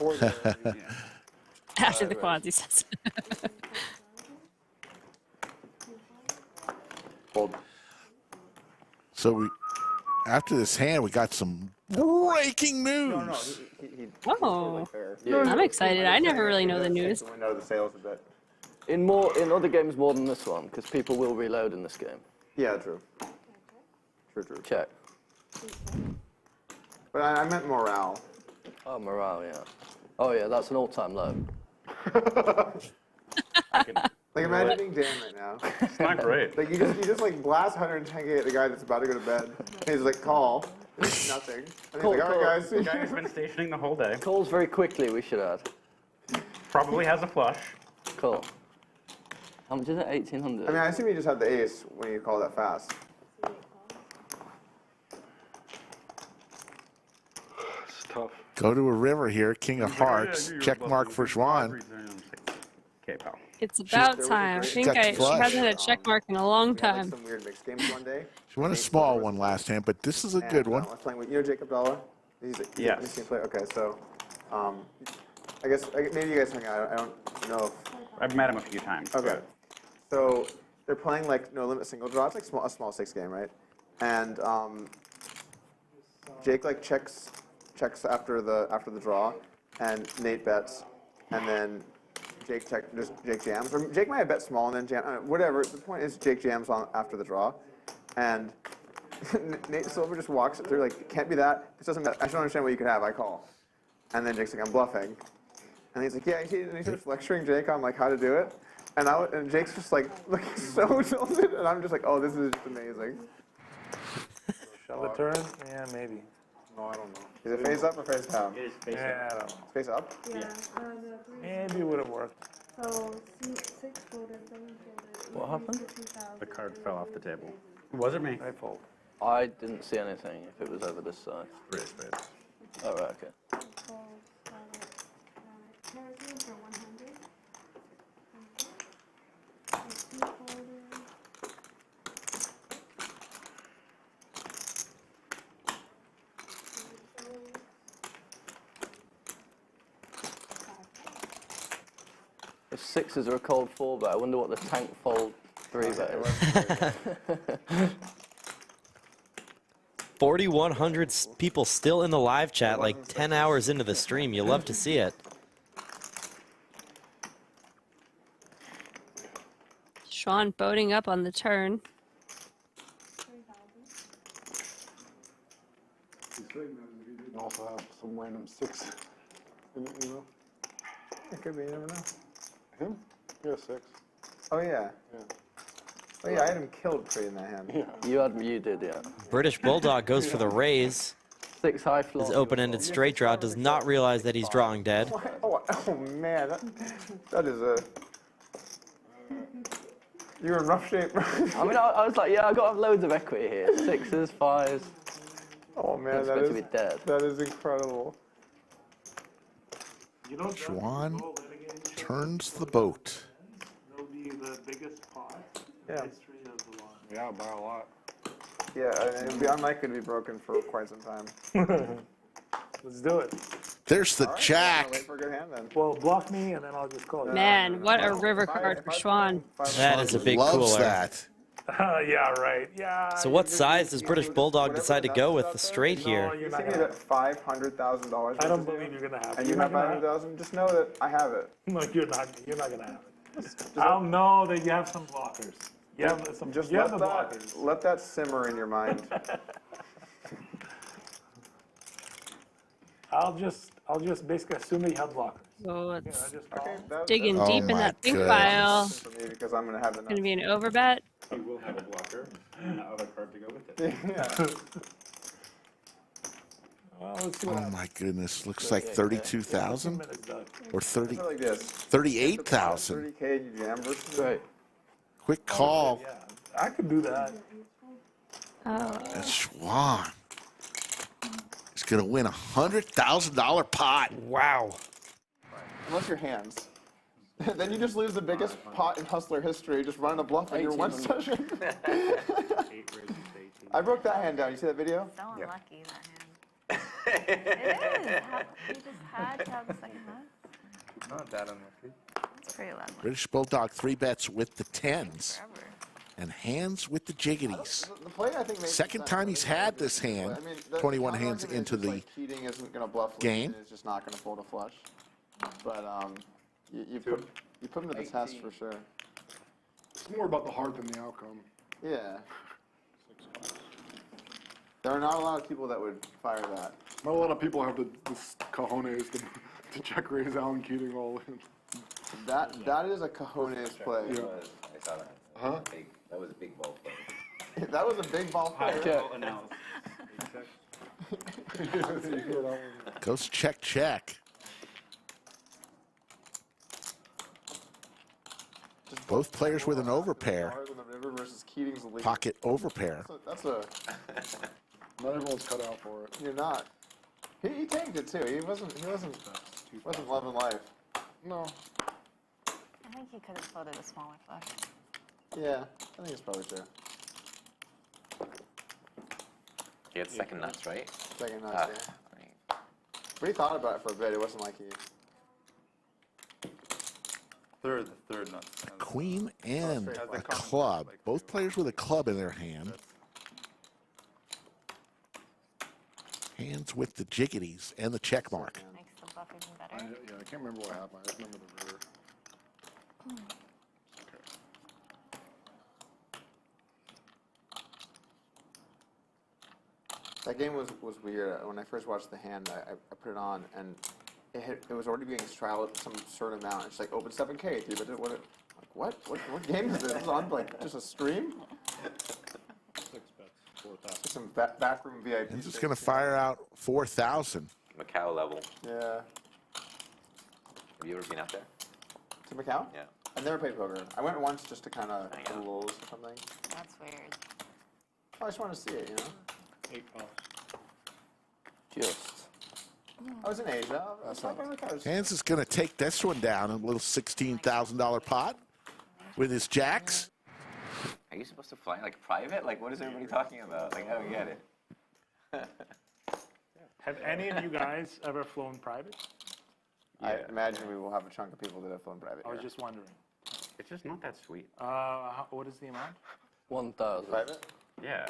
before the yeah. After the quads, he says. Fold. So we, after this hand, we got some breaking news. No, Oh, Yeah. I'm excited. I never really know the news. We know the sales a bit. In other games more than this one, because people will reload in this game. Yeah, true. True. Check. But I meant morale. Oh, morale, yeah. Oh, yeah, that's an all-time low. Like, imagine being jammed right now. It's not great. Like, you just like blast 110K at the guy that's about to go to bed. And he's like, call. There's nothing. And Call, he's like, all right, call. The guys. guy who's been stationing the whole day Calls very quickly, we should add. probably has a flush. Call. How much is it? 1,800? I mean, I assume you just have the ace when you call that fast. It's tough. Go to a river here, king of hearts. Yeah, Check mark for Xuan. Okay, pal. It's about She's- time. I she's think got the she flush. hasn't had a check mark in a long We had, like, time. some weird mixed games one day. She won a small one last hand, but this is a good one. I was playing with, you know Jacob Dalla? He's a Yes. he's a player. Okay, so I guess maybe you guys hung out. I don't know if. I've met him a few times. Okay. but So they're playing like no limit single draw. It's like a small 6 game, right? And Jake like checks after the draw, and Nate bets, and then Jake jams. Or Jake might have bet small and then jam. Whatever. The point is Jake jams on after the draw, and Nate Silver just walks it through like, can't be that. This doesn't. I just don't understand what you could have. I call, and then Jake's like, I'm bluffing, and he's like, yeah. And he starts lecturing Jake on like how to do it, and Jake's just like looking so tilted, and I'm just like, oh, this is just amazing. Shove a turn? Yeah, maybe. No, I don't know. Is it face up or face down? it is face Yeah, I don't know. Face up. Yeah, Maybe it would have worked. so 6 folded, 7 folded. What happened? The card fell off the table. Was it me? I fold. I didn't see anything if it was over this side. Raise. Oh, right, okay. Fold, parity for 100. Okay. 2 folded. If 6s are a cold 4-bet, I wonder what the tank fold 3-bet is. 4,100 people still in the live chat, like 10 hours into the stream. You love to see it. Sean boating up on the turn. 3,000. You can also have some random 6 in it, you know? It could be. You never know. Him? Yeah, 6. Oh yeah. Yeah. Oh yeah. I had him killed pre in that hand. Yeah. You did, yeah. British Bulldog goes for the raise. 6 high flop. His open-ended straight draw does not realize that he's drawing dead. Oh man, that is a. You're in rough shape. I mean, I was like, yeah, I got loads of equity here. 6s, 5s. Oh man, that Expect to is be dead. that is incredible. You know, Xuan turns the boat. It'll be the biggest pot in Yeah. the history of the line. Yeah, by a lot. Yeah, and it'd be unlikely to be broken for quite some time. Let's do it. There's the All right, jack. Wait for a good hand then. Well, block me, and then I'll just call it. Man, what a river If I- card if for I Xuan. find- That is a big Loves cooler. that. Yeah, right. Yeah. So what size does British Bulldog whatever decide to the go nuts with out the there, straight No, here? you're You not see me gonna. at $500,000. I don't believe you're gonna have it. And you You're have not gonna have 500,000. Just know that I have it. it. No, you're not. You're not gonna have it. I'll know that you have some blockers. You have some. Just You have let the that blockers. simmer in your mind. I'll just basically assume that you have blockers. So Yeah, it's I just call. Okay, digging Oh deep in my that pink goodness. pile. for me because I'm gonna have the Gonna be an overbet. You will have a blocker and the other card to go with it. Yeah. Well, let's see what Oh happens. my goodness. Looks like 32,000 Minutes done. or 30, Like this. 38,000. 30K you jam versus. Great. Quick call. Yeah, I could do that. Oh, That's Xuan. He's going to win a $100,000 pot. Wow. Unless your hands. Then you just lose the biggest pot in Hustler history, just running a bluff in your one 1800. session. 8 raises to 18. I broke that hand down. You see that video? So unlucky, that hand. It is. You just had to have the second half. Not that unlucky. It's pretty loud. British Bulldog 3-bets with the tens Forever. and hands with the jiggities. The play I think makes Second sense. time I he's think had it's a this good hand, play. I mean, the 21 counter hands argument is into just the like Keating isn't going to bluff game. and is just not going to fold a flush. But you put him to the test for sure. It's more about the heart than the outcome. Yeah. There are not a lot of people that would fire that. Not a lot of people have this cojones to check raise Alan Keating all in. That is a cojones play. Yeah. I saw that. Huh? That was a big ball play. That was a big ball player. Goes check, check. Both players with an overpair. Hard on the river versus Keating's lead. Pocket overpair. That's a. Not everyone's cut out for it. You're not. He tanked it too. He wasn't loving life. No. I think he could have floated a smaller flush. Yeah, I think it's probably true. He had second nuts, right? Second nuts, yeah. But he thought about it for a bit. It wasn't like he. The third nut. Queen and a club. Both players with a club in their hand. Hands with the jiggities and the check mark. Makes the bluff even I better. can't remember what happened. I just remember the river. That game was weird. When I first watched the hand, I put it on and it was already being straddled some certain amount. It's like open 7K, dude. But what game is this? Is on like just a stream? 6 bets, 4,000. Some backroom VIP. He's just going to fire out 4,000. Macau level. Yeah. Have you ever been out there? To Macau? Yeah. I've never played poker. I went once just to kind of Hang do out. lulls or something. That's weird. I just wanted to see it, you know. 8 pounds. Just. I was in Asia. I was like, on the couch. Hands is going to take this one down in a little $16,000 pot with his jacks. Are you supposed to fly like private? Like, what is everybody talking about? Like, I don't get it. Have any of you guys ever flown private? I imagine we will have a chunk of people that have flown private. I was here. just wondering. It's just not that sweet. What is the amount? 1,000. private. Yeah.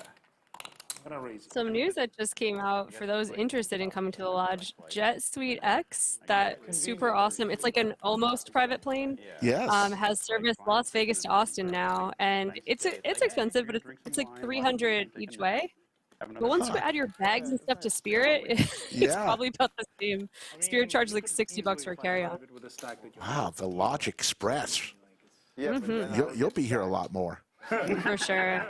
I'm gonna raise it. Some news that just came out for those interested in coming to the lodge. Jet Suite X, that super awesome. It's like an almost private plane. Yes. Has service Las Vegas to Austin now, and it's expensive, but it's like $300 each way. But once you add your bags and stuff to Spirit, it's Yeah. probably about the same. Spirit charges like $60 for carry-on. With a stack that you Wow, the Lodge Express. Yeah. but then, You'll be here a lot more. For sure.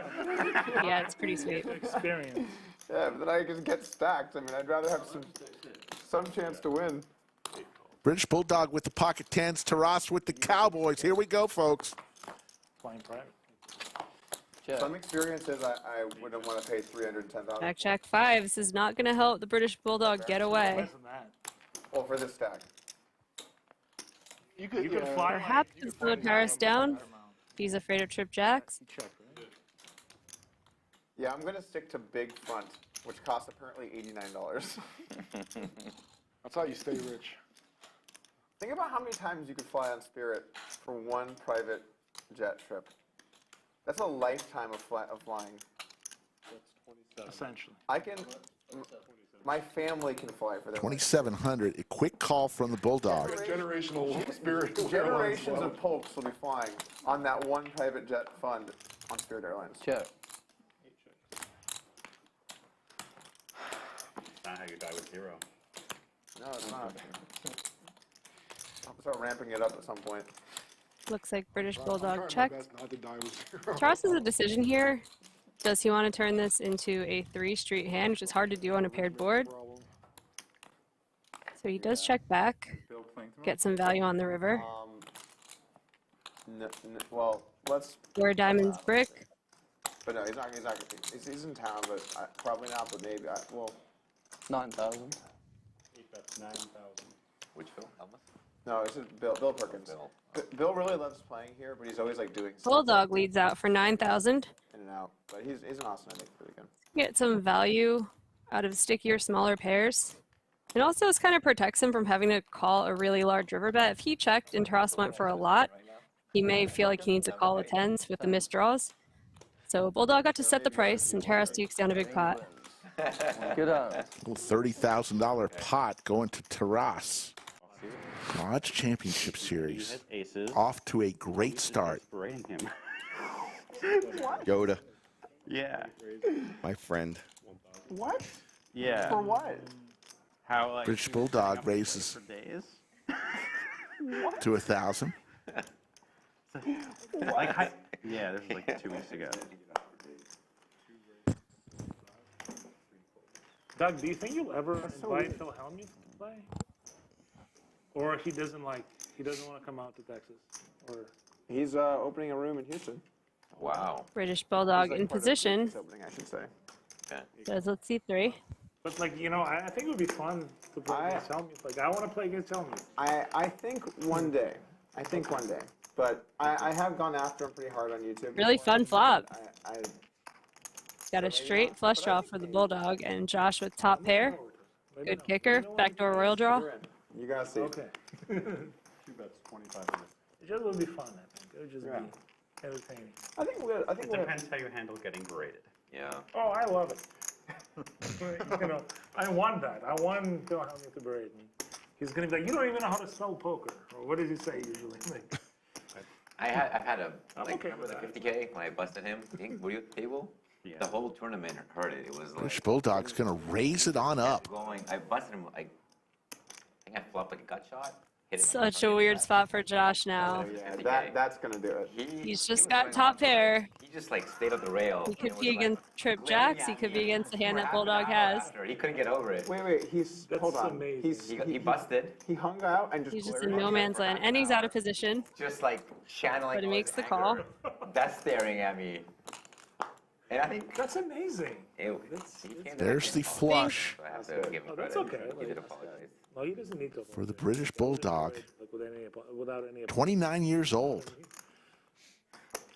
Yeah, it's pretty sweet. experience. yeah, but then I just get stacked. I mean, I'd rather have some chance to win. British Bulldog with the pocket tens. Taras with the Cowboys. Here we go, folks. Flying private. Some experiences I wouldn't want to pay $310. Jack Jack 5. This is not going to help the British Bulldog get away. Less than that. Well, for this stack. You could fly. Perhaps to slow Taras down. He's afraid of trip jacks. Check, right? Yeah, I'm gonna stick to big front, which costs apparently $89. That's how you stay rich. Think about how many times you could fly on Spirit for one private jet trip. That's a lifetime of flying. Essentially. My family can fly for that. 2,700. A quick call from the Bulldog. Generational Spirit. Generations of Polks will be flying on that one private jet fund on Spirit Airlines. Check. Not how you die with 0. No, it's not. I'll start ramping it up at some point. Looks like British I'm Bulldog trying my checked. best not to die with 0. Taras has a decision here. Does he want to turn this into a 3-street hand, which is hard to do on a paired board? So he does check back, get some value on the river. Well, let's. Where diamonds brick. But no, he's in town, but probably not. But maybe. Well, 9,000. 8 bets, 9,000. Which Phil? Helmuth? no, it's just Bill Perkins. Bill really loves playing here, but he's always like doing stuff Bulldog leads out for 9,000. in and out. But he's in Austin, I think, pretty good. Get some value out of stickier, smaller pairs. And also, this kind of protects him from having to call a really large river bet. If he checked and Taras went for a lot, he may feel like he needs to call with tens with the missed draws. So Bulldog got to set the price, and Taras dukes down a big pot. Good on. Little $30,000 pot going to Taras. Lodge Championship Series Aces. off to a great start. Berating him. Yoda, Yeah. my friend. What? Yeah. For what? How like British he was Bulldog up raises for days. to 1,000. Like yeah, this was like 2 weeks ago. Doug, do you think you'll ever invite Phil Hellmuth to play? Or he doesn't want to come out to Texas? Or He's opening a room in Houston. Wow. British Bulldog in position. He's opening, I should say. Does let's see 3. But like, I think it would be fun to play against Hellmuth. Like, I want to play against Hellmuth. I think one day. But I have gone after him pretty hard on YouTube. Really fun flop. I Got a straight flush draw for the Bulldog, and Josh with top pair. Good kicker, backdoor royal draw. You gotta see. Okay. 2 bets, 25 minutes. It just would be fun, I think. It would just be entertaining. I think we're. I think It we're. depends how you handle getting berated. Yeah. Oh, I love it. I want that. I want Phil Hellmuth to berate me. He's gonna be like, you don't even know how to spell poker. Or what does he say usually? Like, I've had a, like, okay remember with the 50K when I busted him? Were you at the table? Yeah. The whole tournament heard it. It was like. British Bulldog's going to raise it on up. I busted him, like, I think I flopped like a gut shot. Hit it Such a weird spot for Josh now. Yeah, that's gonna do it. He's just got top pair. He just like stayed up the rail. He could be against trip jacks. He could be against the hand that Bulldog has. He couldn't get over it. Wait, hold on. amazing. He busted, He hung out and just. He's just glared in at no you. man's land, and he's out of position. just like channeling. But he all makes his the call. anger. That's staring at me. And I think that's amazing. he came to There's the flush So I have to give him That's credit. okay. He did Like, apologize. no, he doesn't need to. for the British Bulldog. Like without any. 29 years old.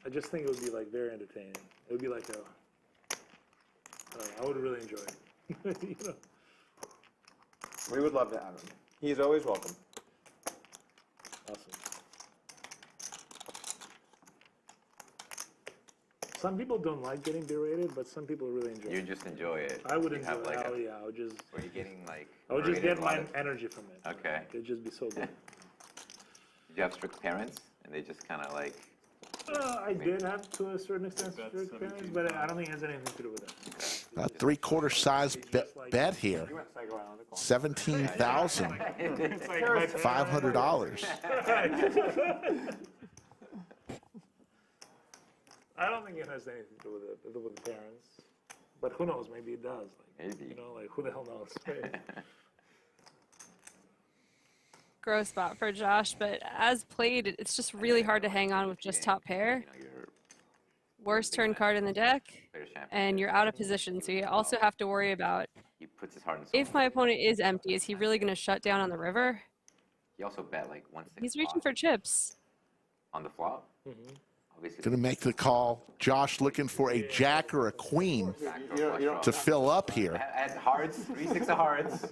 I just think it would be like very entertaining. It would be like I would really enjoy it. We would love to have him. He's always welcome. Awesome. Some people don't like getting berated, but some people really enjoy You it. just enjoy it. I would You enjoy have, it. like, Oh yeah, I would just. Were you getting like? I would just berated get a lot my of- energy from it. Okay. It'd just be so good. Did you have strict parents, and they just kind of like? I did have to a certain extent strict parents, but I don't think it has anything to do with that. A 3/4 size bet here. $17,500. It's like my I don't think it has anything to do with the parents, but who knows? Maybe it does. Like, Maybe. like who the hell knows? Right? Gross spot for Josh, but as played, it's just really hard to hang on with just top pair. You're Worst turn card in the deck, player champion. and you're out of position, so you also have to worry about He puts his heart and soul. if my opponent is empty, is he really going to shut down on the river? He also bet like 1/6 He's reaching pot for chips. on the flop. Obviously, Going to make the call. Josh looking for a jack or a queen to fill up here. At hearts, 3/6 of hearts.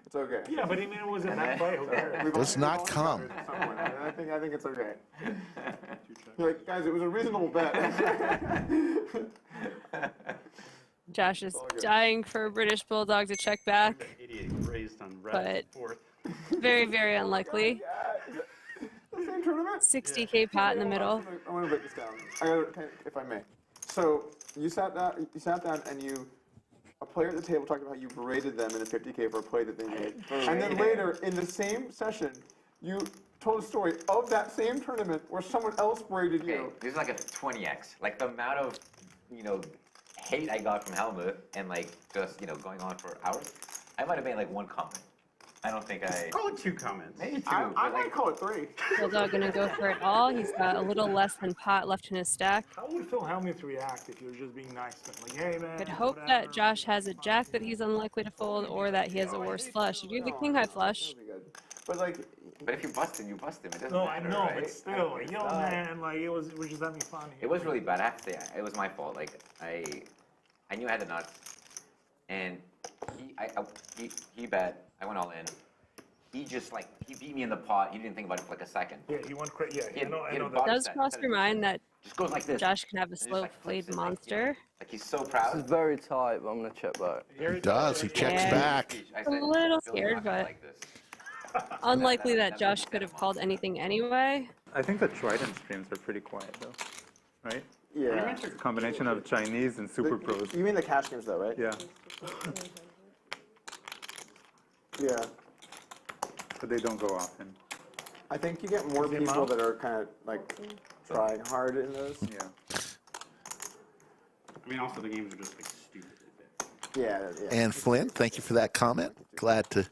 It's okay. Yeah, but I mean, it was a bad play. Who cares? Does not come. I think it's okay. You're like, guys, it was a reasonable bet. Josh is dying for British Bulldog to check back, 88 raised on red but fourth. very, very unlikely. The same tournament? 60K pot in the middle. I want to break this down. If I may. So you sat down and a player at the table talked about how you berated them in a 50K for a play that they made. And then later, in the same session, you told a story of that same tournament where someone else berated Okay, you. this is like a 20x. Like the amount of, hate I got from Helmut and like just, going on for hours. I might have made like one comment. I don't think I. Call it 2 comments. Maybe 2. I but might call it 3. Bulldog gonna go for it all. He's got a little less than pot left in his stack. How would Phil Hellmuth react if you were just being nice to him? Like, hey man. Could hope that Josh has a jack that he's unlikely to fold, or that he has a worse flush. If you have the king high flush, But like, But if you bust him, you bust him. It doesn't No, I matter, know, right? but still, like, yo man, like we're just having fun here. It was really bad. I have to say, it was my fault. Like I knew I had the nuts, and he bet I went all in. He just like, he beat me in the pot. He didn't think about it for like a second. Yeah, he went crazy. Yeah, I know hit that. Does cross your mind that Just goes like this. Josh can have a and just, slow like, flips played it, like, monster? Like he's so This is proud. very tight, but I'm going to check back. He does. He checks Yeah. back. I A said, little "Bill's not scared, gonna but like this." unlikely that Josh could have called anything anyway. I think the Trident streams are pretty quiet though, right? Yeah. It's a combination of Chinese and super pros. You mean the cash games though, right? Yeah, Yeah. but they don't go often. I think you get more people that are kind of like trying hard in those. Yeah. I mean, also the games are just like stupid. Yeah, yeah. And Flynn, thank you for that comment. Glad to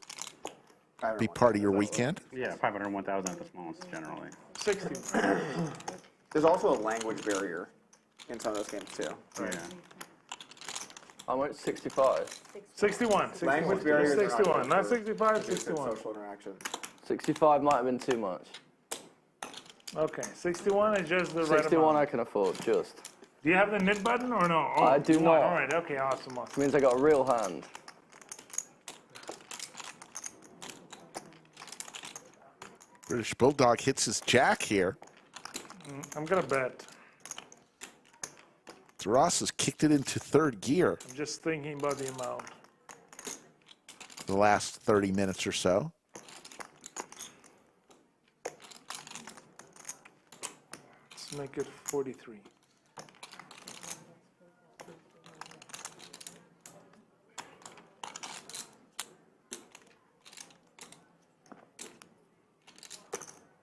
be part of your weekend. Yeah, 500 and 1,000 at the smallest generally. 60. There's also a language barrier in some of those games too. Yeah. I went 65. 61. Language barriers are 61. Not good 65, for good 61. social interaction. 65 might have been too much. Okay, 61 is just the right 61 amount. I can afford, just. Do you have the knit button or no? Oh, I do you not. want- All right, okay, awesome. Means I got a real hand. British Bulldog hits his jack here. I'm going to bet. Ross has kicked it into third gear I'm just thinking about the amount. the last 30 minutes or so. Let's make it 43.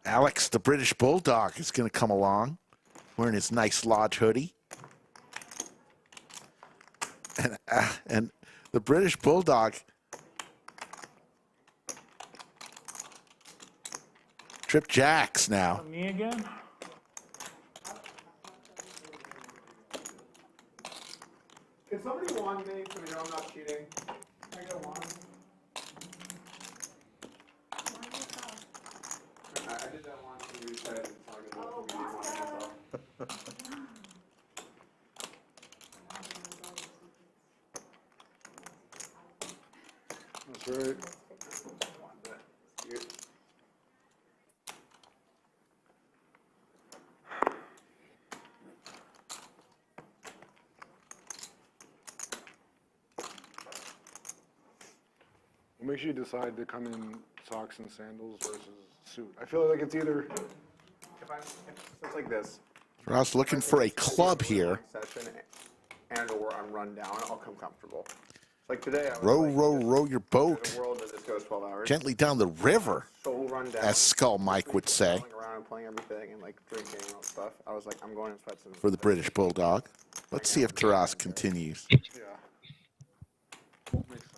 Alex, the British Bulldog, is going to come along wearing his nice lodge hoodie. And the British Bulldog trip jacks now. Me again? Can somebody wand me so we know I'm not cheating? Can I get a wand? I did that once and you said it's not good enough for me to wand myself. That's right. What makes you decide to come in socks and sandals versus suit? I feel like it's either. So it's like this. Ross looking for a club here. Session and or I'm run down, I'll come comfortable. Like today, I was Row, like, row, row your in boat a world that this goes 12 hours. gently down the river, So run down. as Skull Mike would say, Rolling around and playing everything and like drinking and all stuff. I was like, I'm going in sweats and for the British Bulldog. Let's see if Taras continues. Yeah. Makes sense.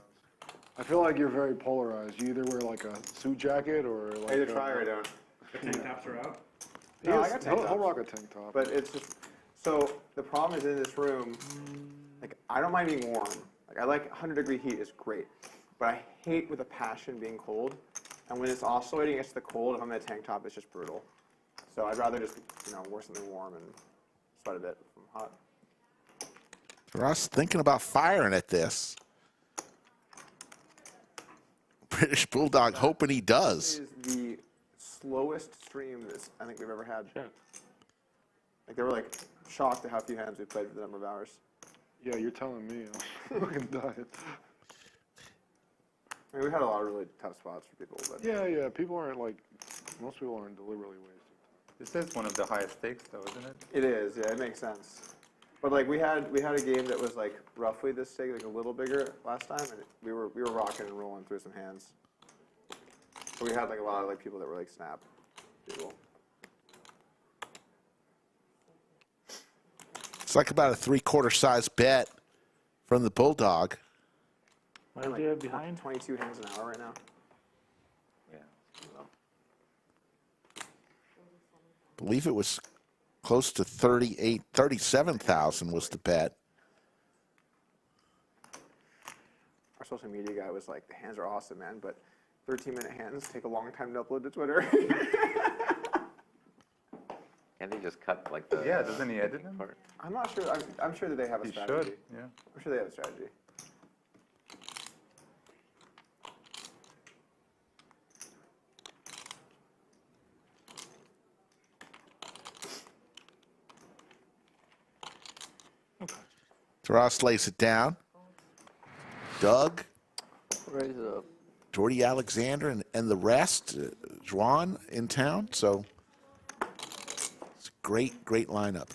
I feel like you're very polarized. You either wear like a suit jacket or like. I either try or I don't. The tank tops are out. No, I got tank He'll tops. rock a tank top. But it's just, so the problem is in this room, like I don't mind being warm. Like I like 100-degree heat is great, but I hate with a passion being cold. And when it's oscillating against the cold, if I'm in a tank top, it's just brutal. So I'd rather just, wear something warm and sweat a bit from hot. Taras thinking about firing at this. British Bulldog hoping he does. This is the slowest stream I think we've ever had. Like they were like shocked at how few hands we played for the number of hours. Yeah, you're telling me. I'm fucking dying. I mean, we had a lot of really tough spots for people, but Yeah, people aren't like, most people aren't deliberately wasting. This is one of the highest stakes though, isn't it? it is. Yeah, it makes sense. But like we had a game that was like roughly this big, like a little bigger last time, and we were rocking and rolling through some hands. So we had like a lot of like people that were like snap people. It's like about a 3/4 size bet from the Bulldog. What do you have behind? 22 hands an hour right now. Yeah. Believe it was close to 37,000 was the bet. Our social media guy was like, the hands are awesome, man, but 13-minute hands take a long time to upload to Twitter. And they just cut like the. Yeah, doesn't he edit them? part. I'm not sure. I'm sure that they have a He strategy. should, yeah. I'm sure they have a strategy. Taras lays it down. Doug, Raise it up. Jordy Alexander, and the rest, Xuan in town. So it's a great, great lineup.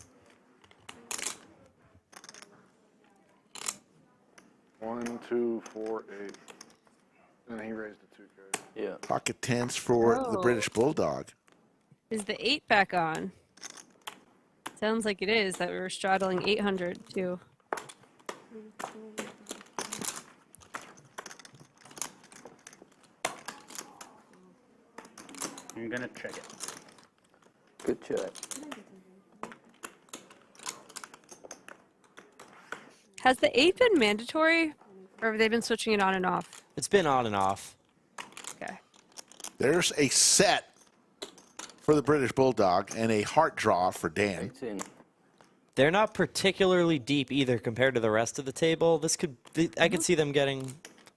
1, 2, 4, 8. And he raised the 2K. Yeah. Pocket tens for the Oh. British Bulldog. Is the 8 back on? Sounds like it is, that we were straddling 800 too. I'm gonna check it. Good check. Has the 8 been mandatory, or have they been switching it on and off? It's been on and off. Okay. There's a set for the British Bulldog and a heart draw for Dan. 18. They're not particularly deep either compared to the rest of the table. I could see them getting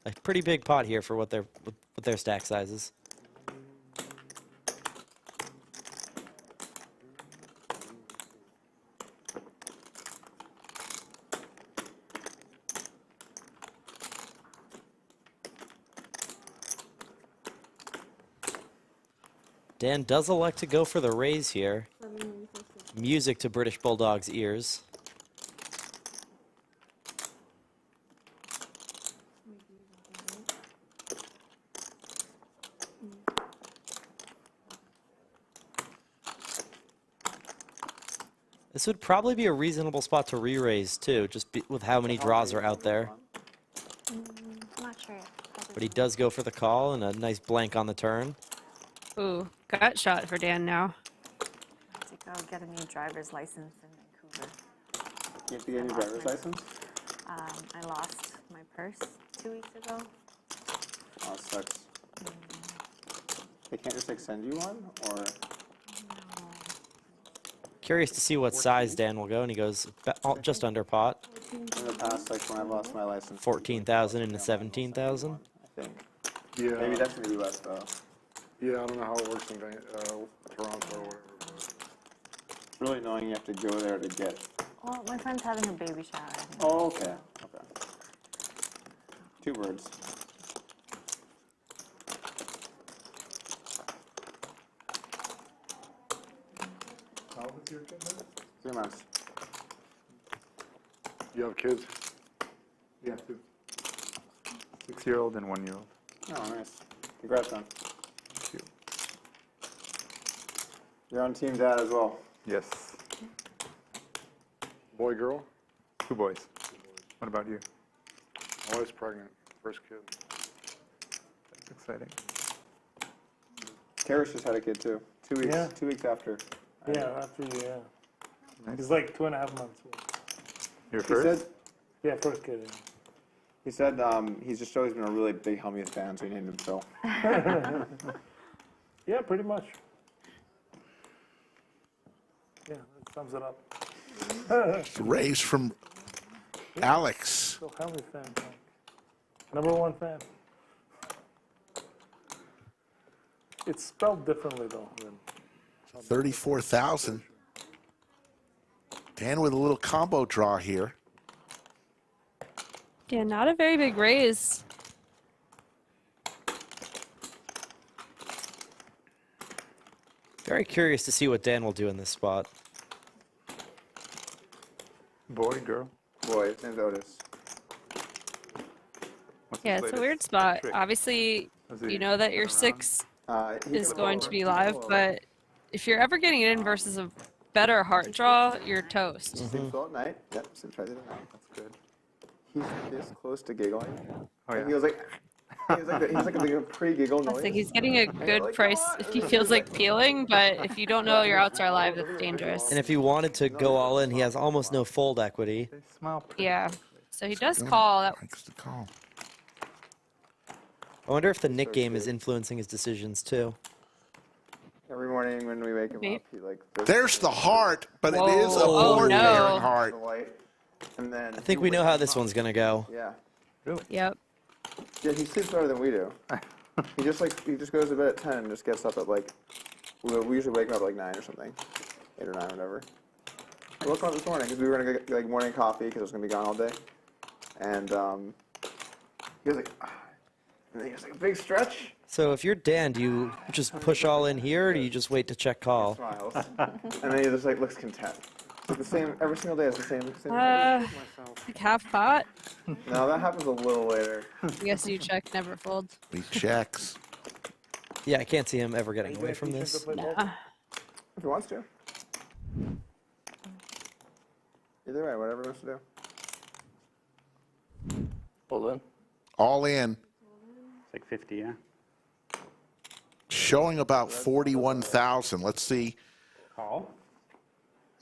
a pretty big pot here for what their stack size is. Dan does elect to go for the raise here. Music to British Bulldog's ears. This would probably be a reasonable spot to re-raise too, with how many draws are out there. I'm not sure. But he does go for the call and a nice blank on the turn. Ooh, gut shot for Dan now. I have to go get a new driver's license in Vancouver. You have to get a new driver's license? I lost my purse 2 weeks ago. Oh, it sucks. They can't just like send you one, or? Curious to see what size Dan will go, and he goes just under pot. In the past, like when I've lost my license. 14,000 into 17,000. I think. Yeah. Maybe that's in the U.S. though. Yeah, I don't know how it works in Toronto or whatever. It's really annoying. You have to go there to get. Well, my friend's having a baby shower. Oh, okay. Okay. 2 words. How old is your kid now? 3 months. You have kids? Yeah, 2. 6-year-old and 1-year-old. Oh, nice. Congrats, man. Thank you. You're on Team Dad as well. Yes. Boy, girl? 2 boys. What about you? My wife's pregnant. First kid. That's exciting. Karish just had a kid too. 2 weeks. Yeah. 2 weeks after. Yeah, after you, yeah. Nice. He's like 2.5 months. Your He first? said. Yeah, first kid. He said he's just always been a really big Helmuth fan, so he named him Phil. Yeah, pretty much. Yeah, that sums it up. Raise from Alex. So Helmuth fan, like, #1 fan. It's spelled differently though. 34,000. Dan with a little combo draw here. Yeah, not a very big raise. Very curious to see what Dan will do in this spot. Boy, girl? Boy, his name's Otis. What's Yeah, his it's a latest weird spot. trick? Obviously, Does he you know that run your around? 6 He is can going go to be over. live, but if you're ever getting it in versus a better heart draw, you're toast. Sleeps well at night. Yep, sleeps right through the night. That's good. He's this close to giggling. Oh, And yeah. he was like a pre-giggle I noise. was like, he's getting a good like, price "Come on." if he feels like peeling, but if you don't know your outs are live, that's dangerous. And if he wanted to go all in, he has almost no fold equity. They smile pretty. Yeah. So he does call. That Likes to call. I wonder if the Nick game is influencing his decisions too. Every morning when we wake him Maybe. up, he like. There's the heart, but it is a Whoa. Oh, board no. pairing heart. The light, and then. I think we know how this one's gonna go. Yeah. Yep. Yeah, he sleeps better than we do. he just goes to bed at 10 and just gets up at like. We usually wake him up at like 9 or something, 8 or 9, whatever. We woke up this morning because we were gonna get like morning coffee because I was gonna be gone all day, and he was like, and then he was like a big stretch. So if you're Dan, do you just push all in here, or do you just wait to check call? Smiles, and then he just like looks content. It's like the same every single day. It's the same. Like half pot. No, that happens a little later. I guess you check, never fold. He checks. Yeah, I can't see him ever getting away from this. Nah. If he wants to. Either way, whatever he wants to do. All in. All in. It's like 50, yeah. Showing about 41,000. Let's see. Call.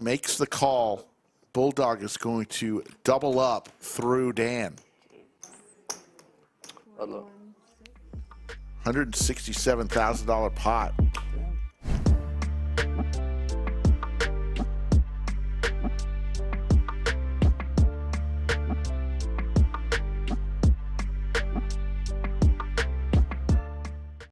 Makes the call. Bulldog is going to double up through Dan. Hello. $167,000 pot.